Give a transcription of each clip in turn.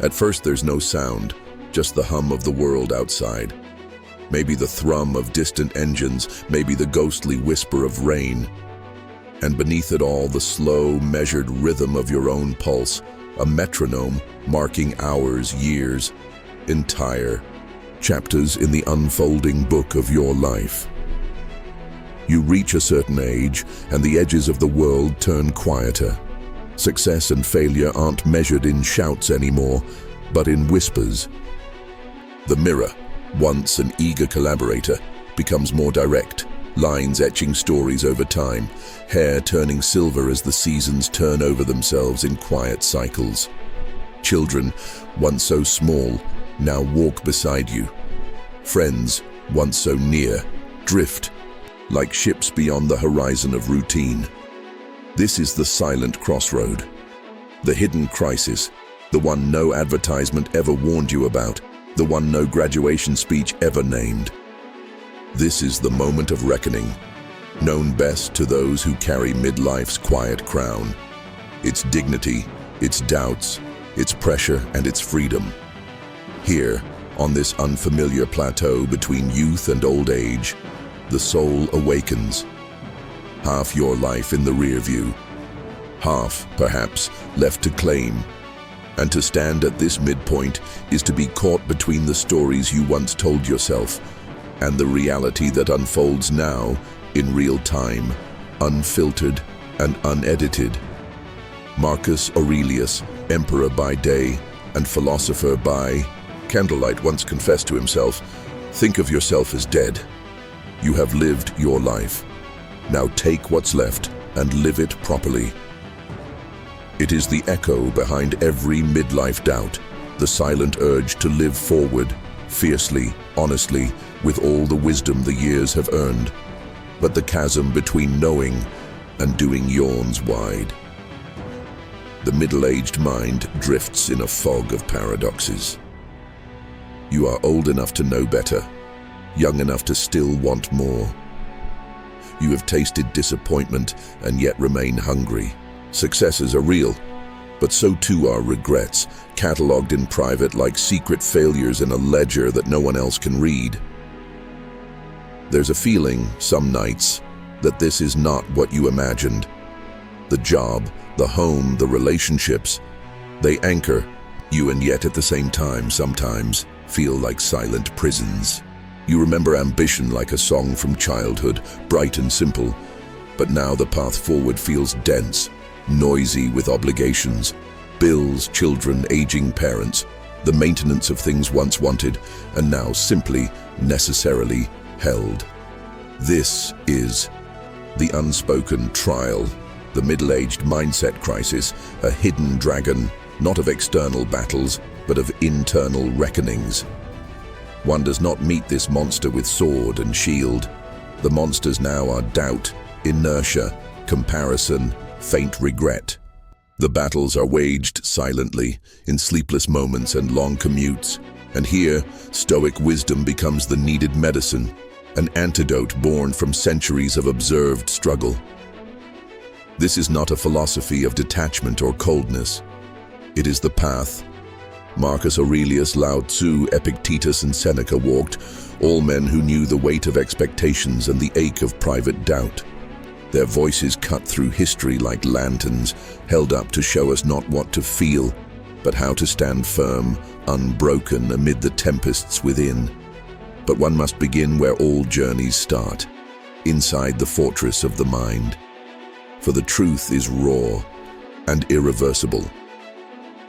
At first there's no sound, just the hum of the world outside. Maybe the thrum of distant engines, maybe the ghostly whisper of rain. And beneath it all, the slow, measured rhythm of your own pulse, a metronome marking hours, years, entire chapters in the unfolding book of your life. You reach a certain age, and the edges of the world turn quieter. Success and failure aren't measured in shouts anymore, but in whispers. The mirror, once an eager collaborator, becomes more direct, lines etching stories over time, hair turning silver as the seasons turn over themselves in quiet cycles. Children, once so small, now walk beside you. Friends, once so near, drift like ships beyond the horizon of routine. This is the silent crossroad, the hidden crisis, the one no advertisement ever warned you about, the one no graduation speech ever named. This is the moment of reckoning, known best to those who carry midlife's quiet crown. Its dignity, its doubts, its pressure, and its freedom. Here, on this unfamiliar plateau between youth and old age, the soul awakens. Half your life in the rear view, half, perhaps, left to claim. And to stand at this midpoint is to be caught between the stories you once told yourself and the reality that unfolds now in real time, unfiltered and unedited. Marcus Aurelius, emperor by day and philosopher by candlelight, once confessed to himself, "Think of yourself as dead. You have lived your life. Now take what's left and live it properly." It is the echo behind every midlife doubt, the silent urge to live forward, fiercely, honestly, with all the wisdom the years have earned. But the chasm between knowing and doing yawns wide. The middle-aged mind drifts in a fog of paradoxes. You are old enough to know better, young enough to still want more. You have tasted disappointment and yet remain hungry. Successes are real, but so too are regrets, catalogued in private like secret failures in a ledger that no one else can read. There's a feeling, some nights, that this is not what you imagined. The job, the home, the relationships, they anchor you, and yet at the same time, sometimes, feel like silent prisons. You remember ambition like a song from childhood, bright and simple, but now the path forward feels dense, noisy with obligations, bills, children, aging parents, the maintenance of things once wanted and now simply, necessarily held. This is the unspoken trial, the middle-aged mindset crisis, a hidden dragon, not of external battles, but of internal reckonings. One does not meet this monster with sword and shield. The monsters now are doubt, inertia, comparison, faint regret. The battles are waged silently, in sleepless moments and long commutes, and here, Stoic wisdom becomes the needed medicine, an antidote born from centuries of observed struggle. This is not a philosophy of detachment or coldness. It is the path Marcus Aurelius, Lao Tzu, Epictetus, and Seneca walked, all men who knew the weight of expectations and the ache of private doubt. Their voices cut through history like lanterns, held up to show us not what to feel, but how to stand firm, unbroken amid the tempests within. But one must begin where all journeys start, inside the fortress of the mind. For the truth is raw and irreversible.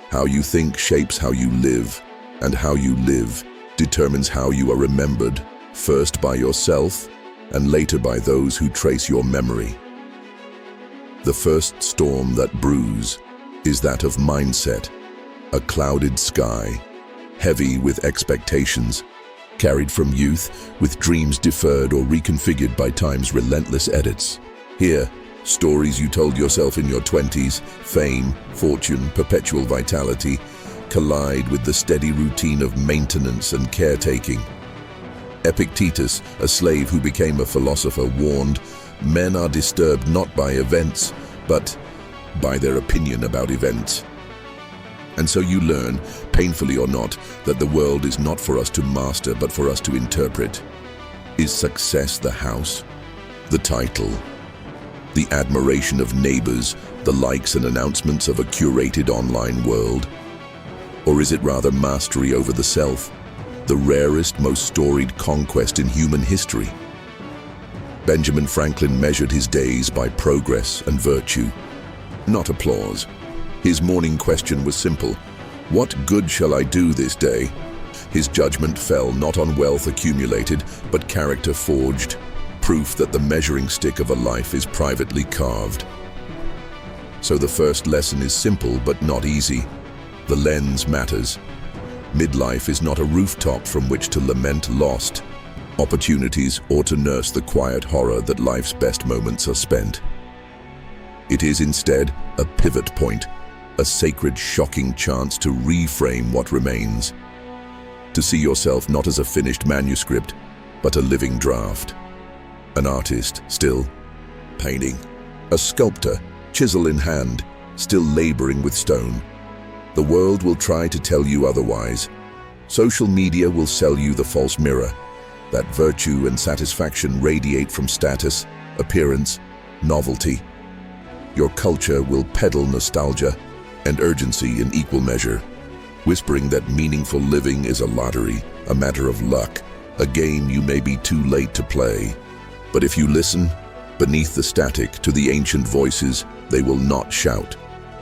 How you think shapes how you live, and how you live determines how you are remembered, first by yourself and later by those who trace your memory. The first storm that brews is that of mindset, a clouded sky, heavy with expectations, carried from youth with dreams deferred or reconfigured by time's relentless edits. Here, stories you told yourself in your 20s, fame, fortune, perpetual vitality, collide with the steady routine of maintenance and caretaking. Epictetus, a slave who became a philosopher, warned, "Men are disturbed not by events, but by their opinion about events." And so you learn, painfully or not, that the world is not for us to master, but for us to interpret. Is success the house, the title, the admiration of neighbors, the likes and announcements of a curated online world? Or is it rather mastery over the self, the rarest, most storied conquest in human history? Benjamin Franklin measured his days by progress and virtue, not applause. His morning question was simple: what good shall I do this day? His judgment fell not on wealth accumulated, but character forged, proof that the measuring stick of a life is privately carved. So the first lesson is simple but not easy. The lens matters. Midlife is not a rooftop from which to lament lost opportunities or to nurse the quiet horror that life's best moments are spent. It is instead a pivot point, a sacred, shocking chance to reframe what remains, to see yourself not as a finished manuscript, but a living draft. An artist, still painting. A sculptor, chisel in hand, still laboring with stone. The world will try to tell you otherwise. Social media will sell you the false mirror, that virtue and satisfaction radiate from status, appearance, novelty. Your culture will peddle nostalgia and urgency in equal measure, whispering that meaningful living is a lottery, a matter of luck, a game you may be too late to play. But if you listen, beneath the static, to the ancient voices, they will not shout.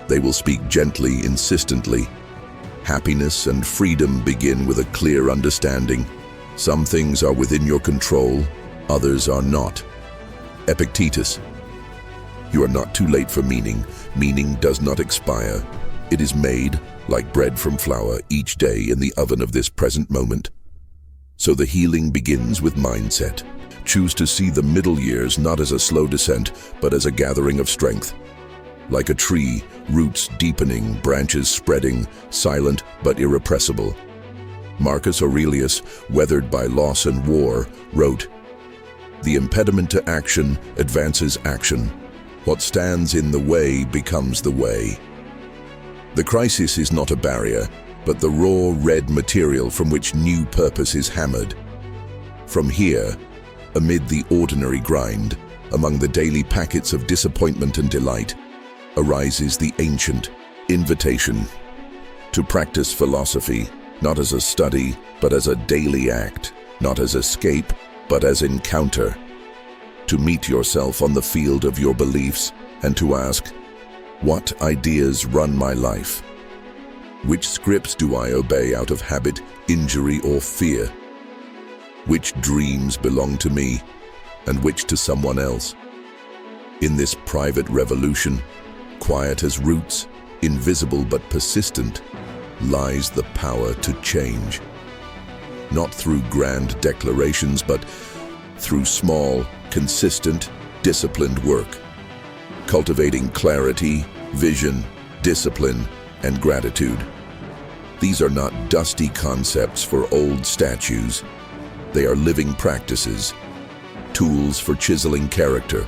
They will speak gently, insistently. Happiness and freedom begin with a clear understanding. Some things are within your control, others are not. Epictetus. You are not too late for meaning. Meaning does not expire. It is made, like bread from flour, each day in the oven of this present moment. So the healing begins with mindset. Choose to see the middle years not as a slow descent, but as a gathering of strength. Like a tree, roots deepening, branches spreading, silent but irrepressible. Marcus Aurelius, weathered by loss and war, wrote, "The impediment to action advances action. What stands in the way becomes the way." The crisis is not a barrier, but the raw red material from which new purpose is hammered. From here, amid the ordinary grind, among the daily packets of disappointment and delight, arises the ancient invitation to practice philosophy, not as a study, but as a daily act, not as escape, but as encounter. To meet yourself on the field of your beliefs and to ask, what ideas run my life? Which scripts do I obey out of habit, injury, or fear? Which dreams belong to me and which to someone else? In this private revolution, quiet as roots, invisible but persistent, lies the power to change. Not through grand declarations, but through small, consistent, disciplined work. Cultivating clarity, vision, discipline, and gratitude. These are not dusty concepts for old statues. They are living practices, tools for chiseling character,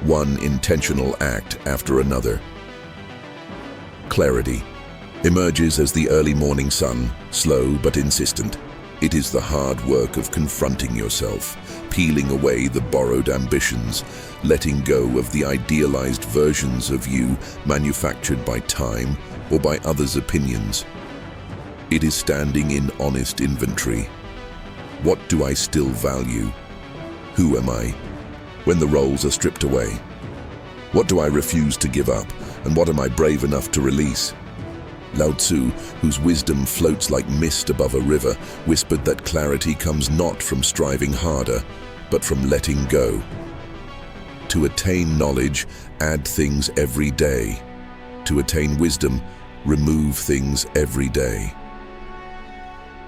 one intentional act after another. Clarity emerges as the early morning sun, slow but insistent. It is the hard work of confronting yourself, peeling away the borrowed ambitions, letting go of the idealized versions of you manufactured by time or by others' opinions. It is standing in honest inventory. What do I still value? Who am I when the roles are stripped away? What do I refuse to give up, and what am I brave enough to release? Lao Tzu, whose wisdom floats like mist above a river, whispered that clarity comes not from striving harder, but from letting go. To attain knowledge, add things every day. To attain wisdom, remove things every day.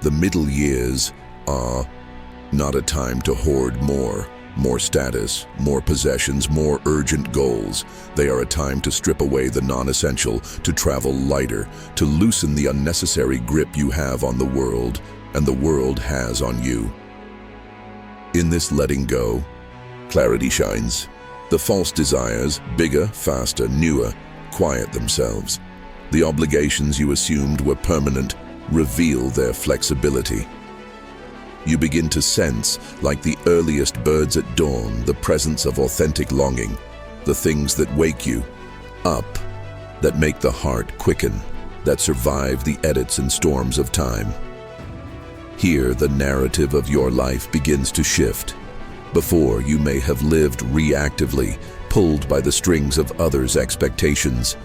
The middle years are not a time to hoard more status, more possessions, more urgent goals. They are a time to strip away the non-essential, to travel lighter, to loosen the unnecessary grip you have on the world, and the world has on you. In this letting go, clarity shines. The false desires, bigger, faster, newer, quiet themselves. The obligations you assumed were permanent reveal their flexibility. You begin to sense, like the earliest birds at dawn, the presence of authentic longing, the things that wake you up, that make the heart quicken, that survive the edits and storms of time. Here, the narrative of your life begins to shift. Before, you may have lived reactively, pulled by the strings of others' expectations.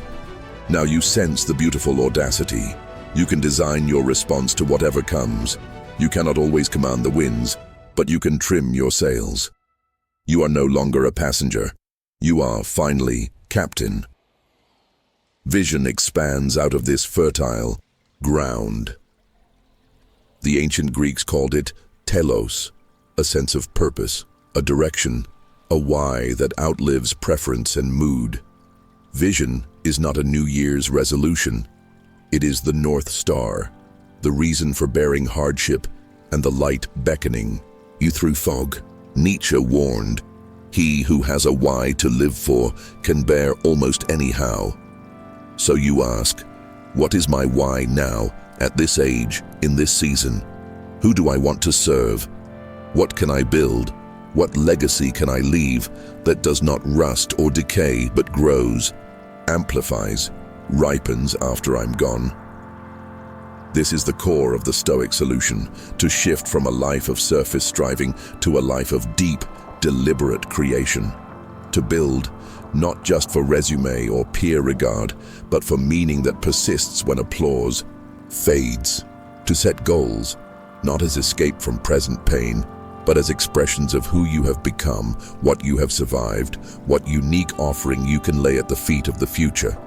Now you sense the beautiful audacity. You can design your response to whatever comes. You cannot always command the winds, but you can trim your sails. You are no longer a passenger. You are, finally, captain. Vision expands out of this fertile ground. The ancient Greeks called it telos, a sense of purpose, a direction, a why that outlives preference and mood. Vision is not a New Year's resolution. It is the North Star, the reason for bearing hardship and the light beckoning you through fog. Nietzsche warned, "He who has a why to live for can bear almost any how." So you ask, what is my why now, at this age, in this season? Who do I want to serve? What can I build? What legacy can I leave that does not rust or decay but grows, amplifies, ripens after I'm gone? This is the core of the Stoic solution, to shift from a life of surface striving to a life of deep, deliberate creation. To build, not just for resume or peer regard, but for meaning that persists when applause fades. To set goals, not as escape from present pain, but as expressions of who you have become, what you have survived, what unique offering you can lay at the feet of the future.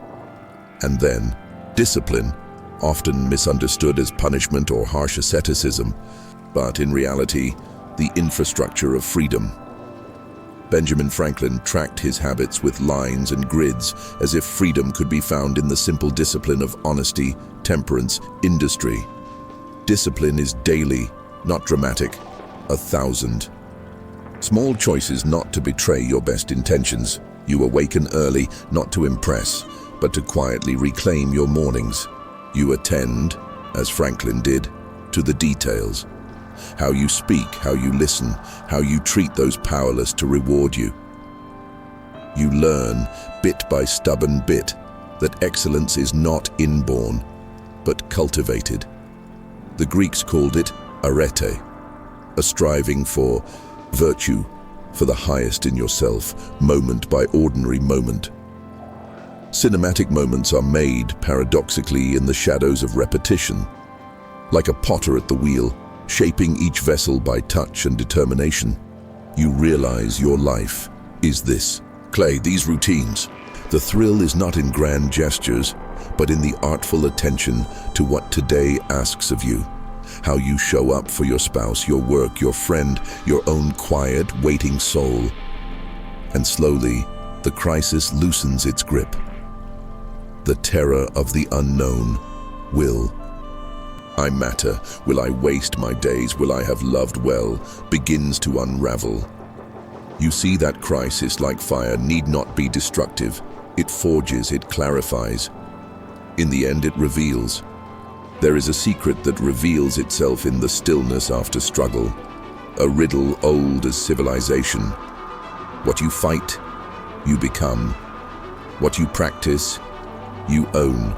And then, discipline, often misunderstood as punishment or harsh asceticism, but in reality, the infrastructure of freedom. Benjamin Franklin tracked his habits with lines and grids, as if freedom could be found in the simple discipline of honesty, temperance, industry. Discipline is daily, not dramatic, 1,000. Small choices not to betray your best intentions. You awaken early, not to impress, but to quietly reclaim your mornings. You attend, as Franklin did, to the details. How you speak, how you listen, how you treat those powerless to reward you. You learn, bit by stubborn bit, that excellence is not inborn, but cultivated. The Greeks called it arete, a striving for virtue, for the highest in yourself, moment by ordinary moment. Cinematic moments are made, paradoxically, in the shadows of repetition. Like a potter at the wheel, shaping each vessel by touch and determination, you realize your life is this clay, these routines. The thrill is not in grand gestures, but in the artful attention to what today asks of you. How you show up for your spouse, your work, your friend, your own quiet, waiting soul. And slowly, the crisis loosens its grip. The terror of the unknown. Will I matter? Will I waste my days? Will I have loved well? Begins to unravel. You see that crisis, like fire, need not be destructive. It forges, it clarifies. In the end, it reveals. There is a secret that reveals itself in the stillness after struggle. A riddle old as civilization. What you fight, you become. What you practice, you own.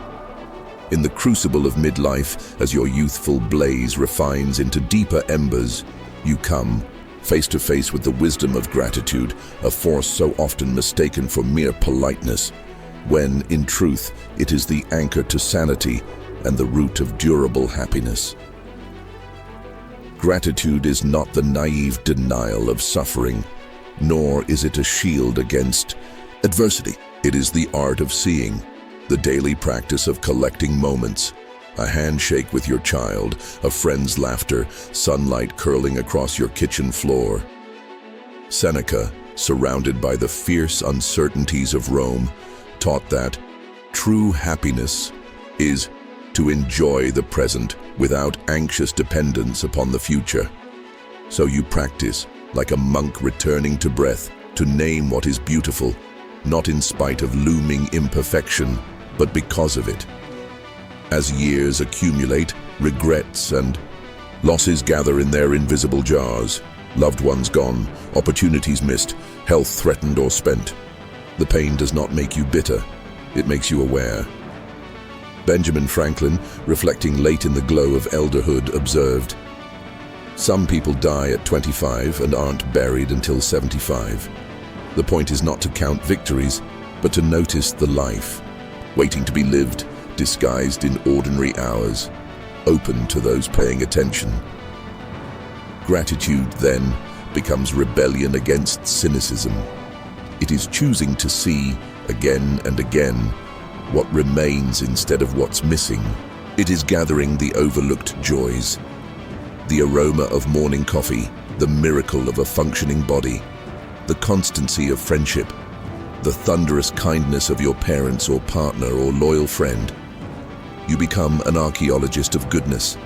In the crucible of midlife, as your youthful blaze refines into deeper embers, you come, face to face with the wisdom of gratitude, a force so often mistaken for mere politeness, when, in truth, it is the anchor to sanity and the root of durable happiness. Gratitude is not the naive denial of suffering, nor is it a shield against adversity. It is the art of seeing, the daily practice of collecting moments, a handshake with your child, a friend's laughter, sunlight curling across your kitchen floor. Seneca, surrounded by the fierce uncertainties of Rome, taught that true happiness is to enjoy the present without anxious dependence upon the future. So you practice, like a monk returning to breath, to name what is beautiful, not in spite of looming imperfection, but because of it. As years accumulate, regrets and losses gather in their invisible jars. Loved ones gone, opportunities missed, health threatened or spent. The pain does not make you bitter, it makes you aware. Benjamin Franklin, reflecting late in the glow of elderhood, observed, "Some people die at 25 and aren't buried until 75. The point is not to count victories, but to notice the life, waiting to be lived, disguised in ordinary hours, open to those paying attention." Gratitude, then, becomes rebellion against cynicism. It is choosing to see, again and again, what remains instead of what's missing. It is gathering the overlooked joys, the aroma of morning coffee, the miracle of a functioning body, the constancy of friendship, the thunderous kindness of your parents or partner or loyal friend. You become an archaeologist of goodness.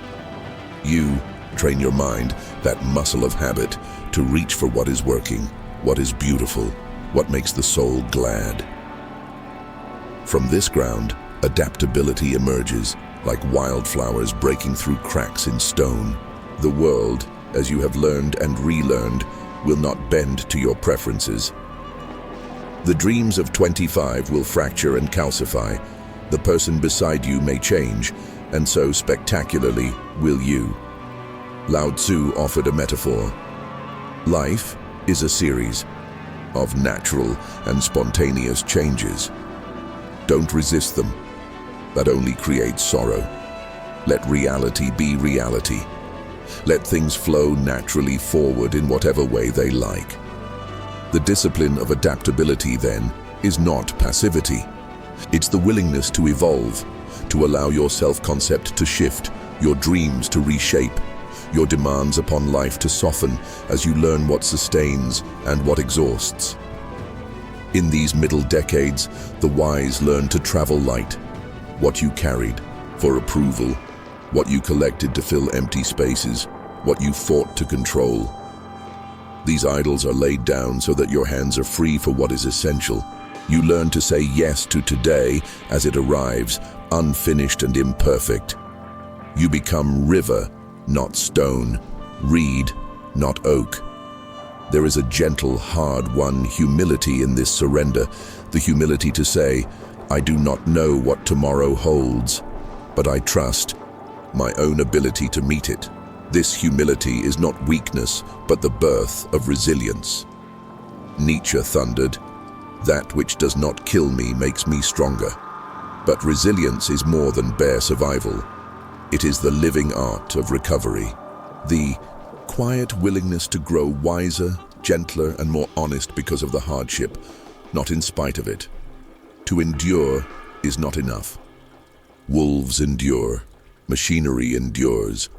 You train your mind, that muscle of habit, to reach for what is working, what is beautiful, what makes the soul glad. From this ground, adaptability emerges, like wildflowers breaking through cracks in stone. The world, as you have learned and relearned, will not bend to your preferences. The dreams of 25 will fracture and calcify. The person beside you may change, and so spectacularly will you. Lao Tzu offered a metaphor. Life is a series of natural and spontaneous changes. Don't resist them. That only creates sorrow. Let reality be reality. Let things flow naturally forward in whatever way they like. The discipline of adaptability, then, is not passivity. It's the willingness to evolve, to allow your self-concept to shift, your dreams to reshape, your demands upon life to soften as you learn what sustains and what exhausts. In these middle decades, the wise learn to travel light. What you carried for approval, what you collected to fill empty spaces, what you fought to control. These idols are laid down so that your hands are free for what is essential. You learn to say yes to today as it arrives, unfinished and imperfect. You become river, not stone, reed, not oak. There is a gentle, hard-won humility in this surrender, the humility to say, "I do not know what tomorrow holds, but I trust my own ability to meet it." This humility is not weakness, but the birth of resilience. Nietzsche thundered, "That which does not kill me makes me stronger." But resilience is more than bare survival. It is the living art of recovery, the quiet willingness to grow wiser, gentler, and more honest because of the hardship, not in spite of it. To endure is not enough. Wolves endure, machinery endures.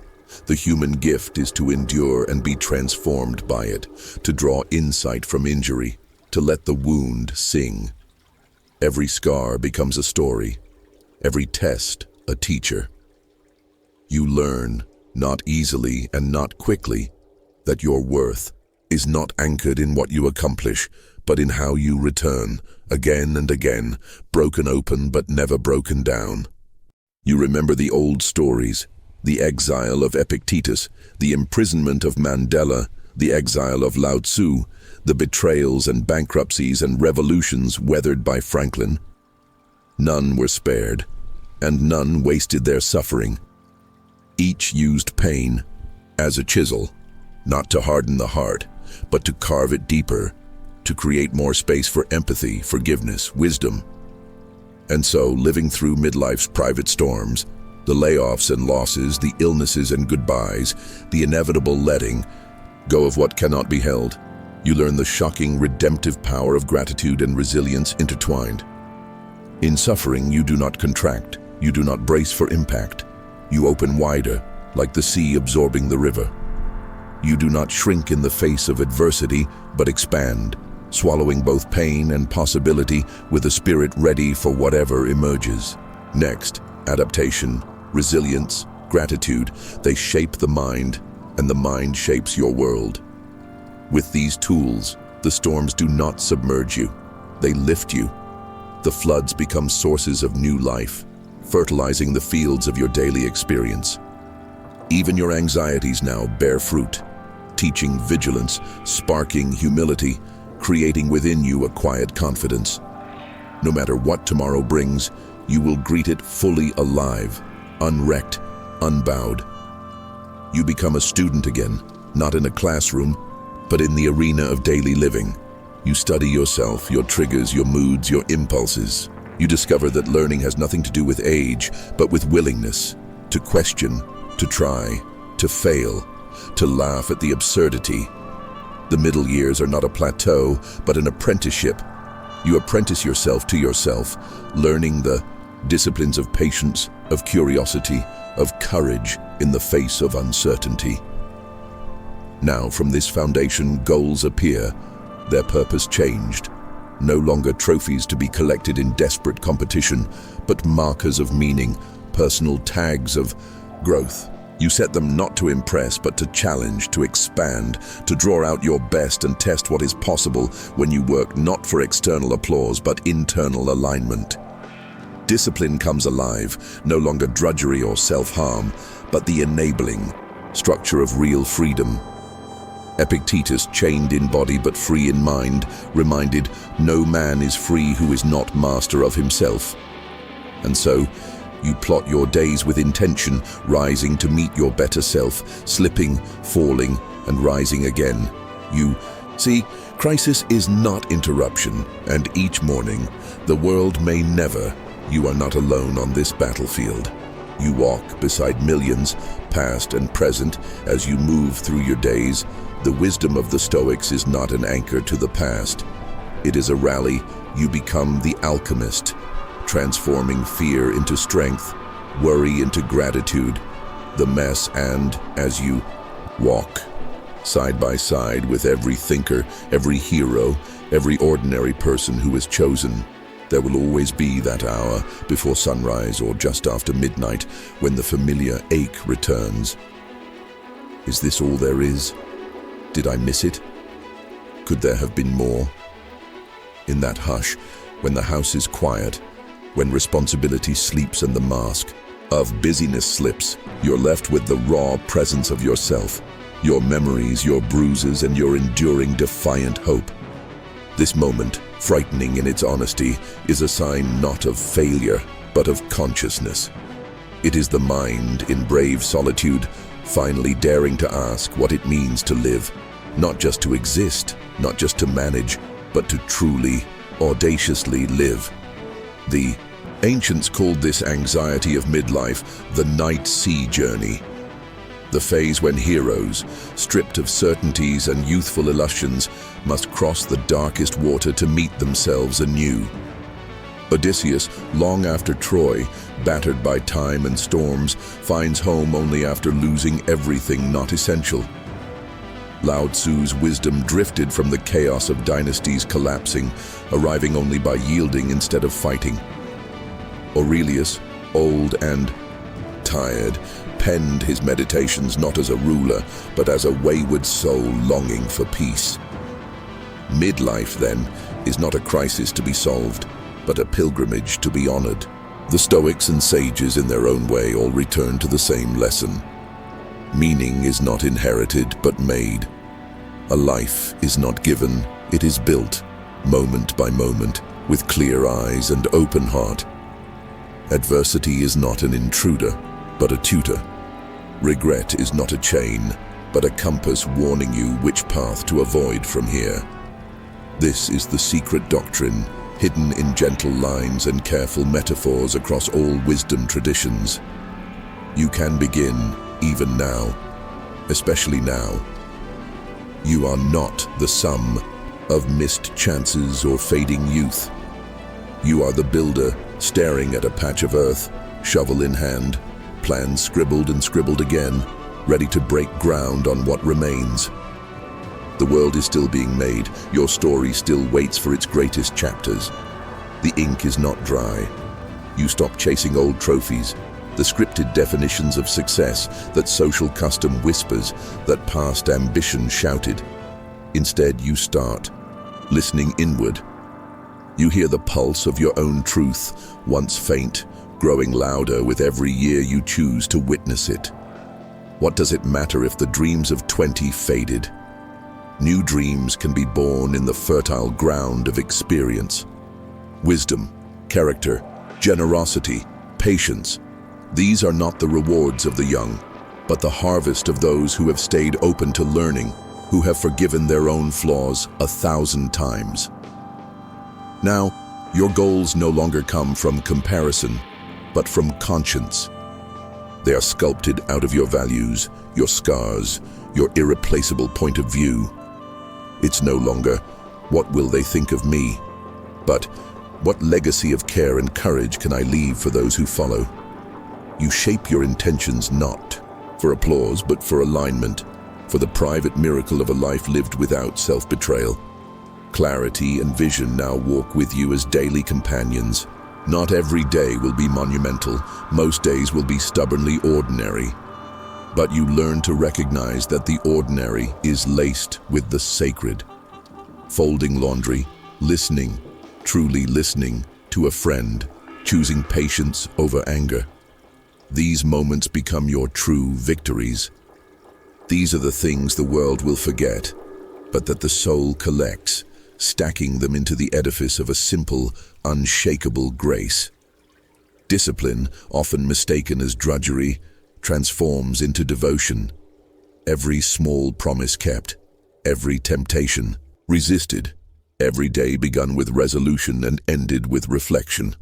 The human gift is to endure and be transformed by it, to draw insight from injury, to let the wound sing. Every scar becomes a story, every test a teacher. You learn, not easily and not quickly, that your worth is not anchored in what you accomplish, but in how you return, again and again, broken open but never broken down. You remember the old stories, the exile of Epictetus, the imprisonment of Mandela, the exile of Lao Tzu, the betrayals and bankruptcies and revolutions weathered by Franklin. None were spared, and none wasted their suffering. Each used pain as a chisel, not to harden the heart, but to carve it deeper, to create more space for empathy, forgiveness, wisdom. And so, living through midlife's private storms, the layoffs and losses, the illnesses and goodbyes, the inevitable letting go of what cannot be held, you learn the shocking redemptive power of gratitude and resilience intertwined. In suffering, you do not contract, you do not brace for impact. You open wider, like the sea absorbing the river. You do not shrink in the face of adversity, but expand, swallowing both pain and possibility with a spirit ready for whatever emerges. Next, adaptation, resilience, gratitude, they shape the mind, and the mind shapes your world. With these tools, the storms do not submerge you, they lift you. The floods become sources of new life, fertilizing the fields of your daily experience. Even your anxieties now bear fruit, teaching vigilance, sparking humility, creating within you a quiet confidence. No matter what tomorrow brings, you will greet it fully alive, unwrecked, unbowed. You become a student again, not in a classroom, but in the arena of daily living. You study yourself, your triggers, your moods, your impulses. You discover that learning has nothing to do with age, but with willingness to question, to try, to fail, to laugh at the absurdity. The middle years are not a plateau, but an apprenticeship. You apprentice yourself to yourself, learning the disciplines of patience, of curiosity, of courage in the face of uncertainty. Now, from this foundation, goals appear, their purpose changed. No longer trophies to be collected in desperate competition, but markers of meaning, personal tags of growth. You set them not to impress, but to challenge, to expand, to draw out your best and test what is possible when you work not for external applause, but internal alignment. Discipline comes alive, no longer drudgery or self-harm, but the enabling structure of real freedom. Epictetus, chained in body but free in mind, reminded, "No man is free who is not master of himself." And so, you plot your days with intention, rising to meet your better self, slipping, falling, and rising again. You see, crisis is not interruption, and each morning, the world may never, you are not alone on this battlefield. You walk beside millions, past and present, as you move through your days. The wisdom of the Stoics is not an anchor to the past. It is a rally. You become the alchemist, transforming fear into strength, worry into gratitude, the mess, and as you walk side by side with every thinker, every hero, every ordinary person who is chosen, there will always be that hour before sunrise or just after midnight when the familiar ache returns. Is this all there is? Did I miss it? Could there have been more? In that hush, when the house is quiet, when responsibility sleeps and the mask of busyness slips, you're left with the raw presence of yourself, your memories, your bruises, and your enduring defiant hope. This moment, frightening in its honesty, is a sign not of failure, but of consciousness. It is the mind, in brave solitude, finally daring to ask what it means to live, not just to exist, not just to manage, but to truly, audaciously live. The ancients called this anxiety of midlife the night sea journey, the phase when heroes, stripped of certainties and youthful illusions, must cross the darkest water to meet themselves anew. Odysseus, long after Troy, battered by time and storms, finds home only after losing everything not essential. Lao Tzu's wisdom drifted from the chaos of dynasties collapsing, arriving only by yielding instead of fighting. Aurelius, old and tired, penned his meditations not as a ruler, but as a wayward soul longing for peace. Midlife, then, is not a crisis to be solved, but a pilgrimage to be honored. The Stoics and sages in their own way all return to the same lesson. Meaning is not inherited, but made. A life is not given, it is built, moment by moment, with clear eyes and open heart. Adversity is not an intruder, but a tutor. Regret is not a chain, but a compass warning you which path to avoid from here. This is the secret doctrine, hidden in gentle lines and careful metaphors across all wisdom traditions. You can begin, even now, especially now. You are not the sum of missed chances or fading youth. You are the builder, staring at a patch of earth, shovel in hand, plans scribbled and scribbled again, ready to break ground on what remains. The world is still being made, your story still waits for its greatest chapters. The ink is not dry. You stop chasing old trophies, the scripted definitions of success that social custom whispers, that past ambition shouted. Instead, you start listening inward. You hear the pulse of your own truth, once faint, growing louder with every year you choose to witness it. What does it matter if the dreams of 20 faded? New dreams can be born in the fertile ground of experience. Wisdom, character, generosity, patience. These are not the rewards of the young, but the harvest of those who have stayed open to learning, who have forgiven their own flaws 1,000 times. Now, your goals no longer come from comparison, but from conscience. They are sculpted out of your values, your scars, your irreplaceable point of view. It's no longer, what will they think of me? But, what legacy of care and courage can I leave for those who follow? You shape your intentions not for applause, but for alignment, for the private miracle of a life lived without self-betrayal. Clarity and vision now walk with you as daily companions. Not every day will be monumental. Most days will be stubbornly ordinary. But you learn to recognize that the ordinary is laced with the sacred. Folding laundry, listening, truly listening to a friend, choosing patience over anger. These moments become your true victories. These are the things the world will forget, but that the soul collects, stacking them into the edifice of a simple, unshakable grace. Discipline, often mistaken as drudgery, transforms into devotion. Every small promise kept, every temptation resisted, every day begun with resolution and ended with reflection,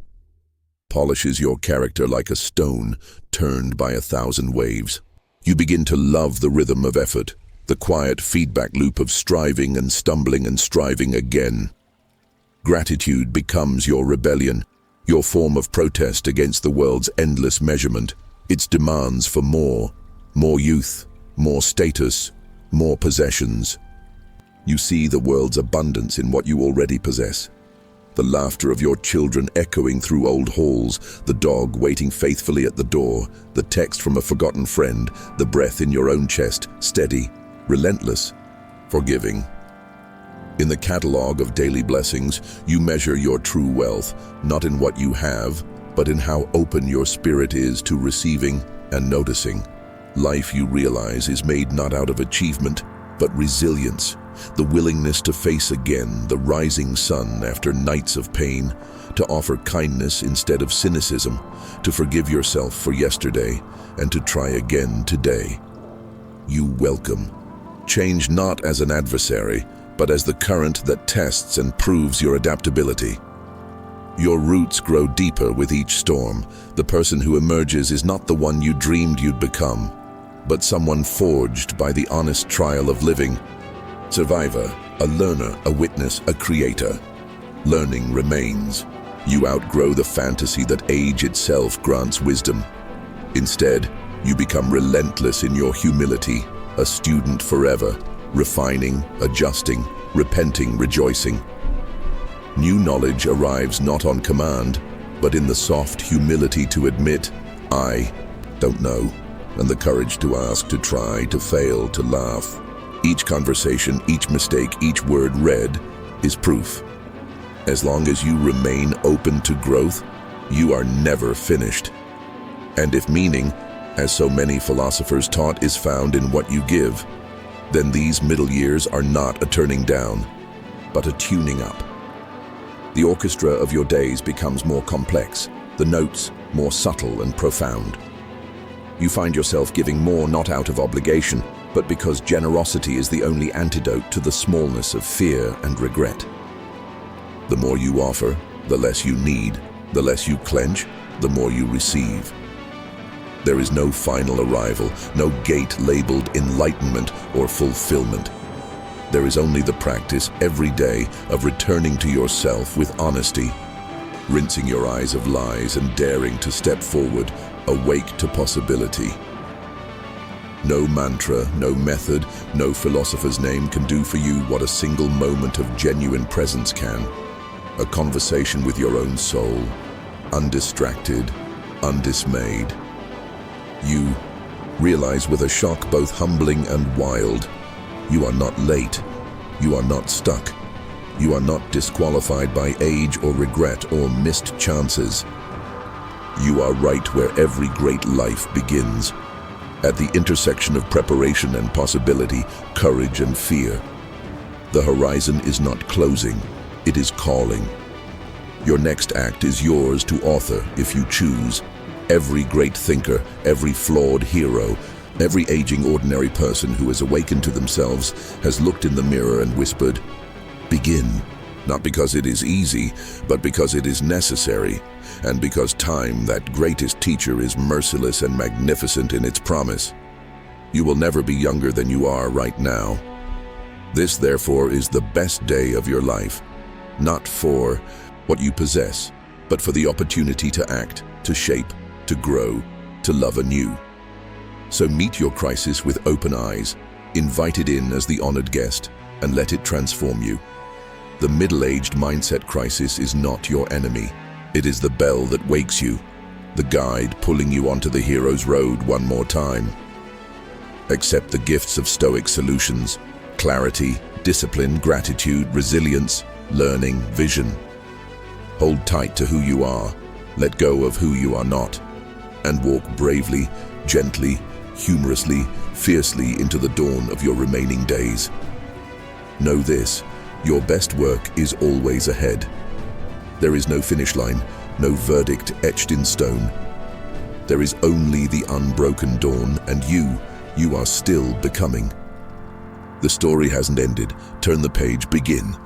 polishes your character like a stone turned by 1,000 waves. You begin to love the rhythm of effort, the quiet feedback loop of striving and stumbling and striving again. Gratitude becomes your rebellion, your form of protest against the world's endless measurement, its demands for more youth, more status, more possessions. You see the world's abundance in what you already possess. The laughter of your children echoing through old halls, the dog waiting faithfully at the door, the text from a forgotten friend, the breath in your own chest, steady, relentless, forgiving. In the catalogue of daily blessings, you measure your true wealth, not in what you have, but in how open your spirit is to receiving and noticing. Life, you realize, is made not out of achievement, but resilience, the willingness to face again the rising sun after nights of pain, to offer kindness instead of cynicism, to forgive yourself for yesterday, and to try again today. You welcome change not as an adversary, but as the current that tests and proves your adaptability. Your roots grow deeper with each storm. The person who emerges is not the one you dreamed you'd become, but someone forged by the honest trial of living. Survivor, a learner, a witness, a creator. Learning remains. You outgrow the fantasy that age itself grants wisdom. Instead, you become relentless in your humility, a student forever, refining, adjusting, repenting, rejoicing. New knowledge arrives not on command, but in the soft humility to admit, I don't know, and the courage to ask, to try, to fail, to laugh. Each conversation, each mistake, each word read is proof. As long as you remain open to growth, you are never finished. And if meaning, as so many philosophers taught, is found in what you give, then these middle years are not a turning down, but a tuning up. The orchestra of your days becomes more complex, the notes more subtle and profound. You find yourself giving more not out of obligation, but because generosity is the only antidote to the smallness of fear and regret. The more you offer, the less you need, the less you clench, the more you receive. There is no final arrival, no gate labeled enlightenment or fulfillment. There is only the practice every day of returning to yourself with honesty, rinsing your eyes of lies and daring to step forward, awake to possibility. No mantra, no method, no philosopher's name can do for you what a single moment of genuine presence can. A conversation with your own soul, undistracted, undismayed. You realize with a shock both humbling and wild, you are not late, you are not stuck, you are not disqualified by age or regret or missed chances. You are right where every great life begins, at the intersection of preparation and possibility, courage and fear. The horizon is not closing, it is calling. Your next act is yours to author if you choose. Every great thinker, every flawed hero, every aging ordinary person who has awakened to themselves has looked in the mirror and whispered, "Begin." Not because it is easy, but because it is necessary, and because time, that greatest teacher, is merciless and magnificent in its promise. You will never be younger than you are right now. This, therefore, is the best day of your life, not for what you possess, but for the opportunity to act, to shape, to grow, to love anew. So meet your crisis with open eyes, invite it in as the honored guest, and let it transform you. The middle-aged mindset crisis is not your enemy. It is the bell that wakes you, the guide pulling you onto the hero's road one more time. Accept the gifts of Stoic solutions: clarity, discipline, gratitude, resilience, learning, vision. Hold tight to who you are, let go of who you are not, and walk bravely, gently, humorously, fiercely into the dawn of your remaining days. Know this: your best work is always ahead. There is no finish line, no verdict etched in stone. There is only the unbroken dawn, and you are still becoming. The story hasn't ended. Turn the page, begin.